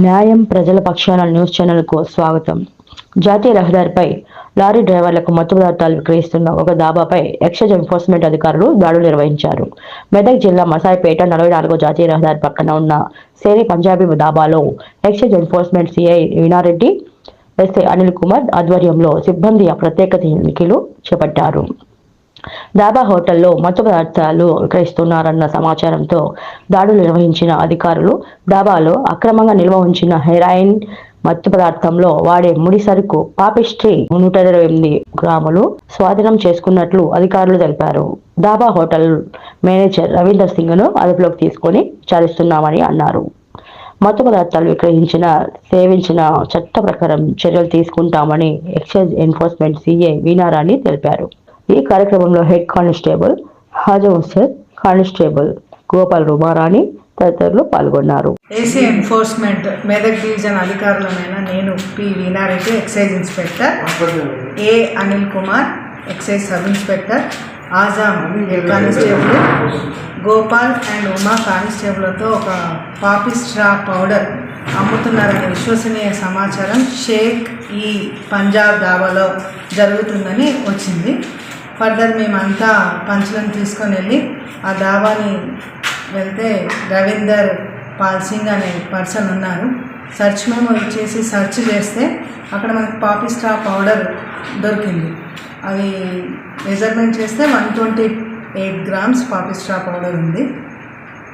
న్యాయం ప్రజల పక్షాన న్యూస్ ఛానల్కు స్వాగతం. జాతీయ రహదారిపై లారీ డ్రైవర్లకు మత్తు పదార్థాలు విక్రయిస్తున్న ఒక దాబాపై ఎక్సైజ్ ఎన్ఫోర్స్మెంట్ అధికారులు దాడులు నిర్వహించారు. మెదక్ జిల్లా మసాయిపేట 44వ జాతీయ రహదారి పక్కన ఉన్న సేరి పంజాబీ దాబాలో excise enforcement CI Veena Reddy, SI Anil Kumar ఆధ్వర్యంలో సిబ్బంది ప్రత్యేక తనిఖీలు చేపట్టారు. దాబా హోటల్లో మత్తు పదార్థాలు విక్రయిస్తున్నారన్న సమాచారంతో దాడులు నిర్వహించిన అధికారులు దాబాలో అక్రమంగా నిల్వ ఉంచిన హెరాయిన్, మత్తు పదార్థంలో వాడే ముడి సరుకు పాపిస్ట్రీ 128 గ్రాములు స్వాధీనం చేసుకున్నట్లు అధికారులు తెలిపారు. దాబా హోటల్ మేనేజర్ రవీందర్ సింగ్ ను అదుపులోకి తీసుకుని విచారిస్తున్నామని అన్నారు. మత్తు పదార్థాలు విక్రయించిన, సేవించిన చట్ట ప్రకారం చర్యలు తీసుకుంటామని ఎక్సైజ్ ఎన్ఫోర్స్మెంట్ సిఐ వీణారాణి తెలిపారు. ఈ కార్యక్రమంలో head constable Hazam Hussain, constable Gopal Ruma Rani తదితరులు పాల్గొన్నారు. ఏసీ ఎన్ఫోర్స్మెంట్ మెదక్ డివిజన్ అధికారులమైన నేను P Veena Reddy, excise inspector, A Anil Kumar, excise sub inspector, Azam head constable, Gopal and Uma కానిస్టేబుల్తో ఒక పాపిస్ట్రా పౌడర్ అమ్ముతున్నారనే విశ్వసనీయ సమాచారం షేక్ ఈ పంజాబ్ దాబాలో జరుగుతుందని వచ్చింది. ఫర్దర్ మేమంతా పంచులను తీసుకొని వెళ్ళి ఆ దాబాని వెళ్తే రవీందర్ పాల్ సింగ్ అనే పర్సన్ ఉన్నారు. సర్చ్ మేము ఇచ్చేసి సర్చ్ చేస్తే అక్కడ మనకు పాపిస్ట్రా పౌడర్ దొరికింది. అది మెజర్మెంట్ చేస్తే 128 గ్రామ్స్ పాపిస్ట్రా పౌడర్ ఉంది.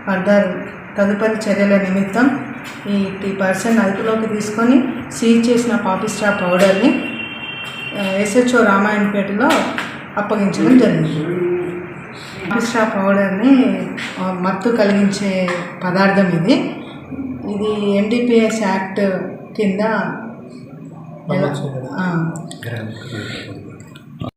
ఫర్దర్ తదుపరి చర్యల నిమిత్తం ఈ పర్సన్ అదుపులోకి తీసుకొని సీజ్ చేసిన పాపిస్ట్రా పౌడర్ని ఎస్హెచ్ఓ రామాయణపేటలో అప్పగించడం జరిగింది. పాపిస్ట్రా పౌడర్ని మత్తు కలిగించే పదార్థం ఇది NDPS యాక్ట్ కింద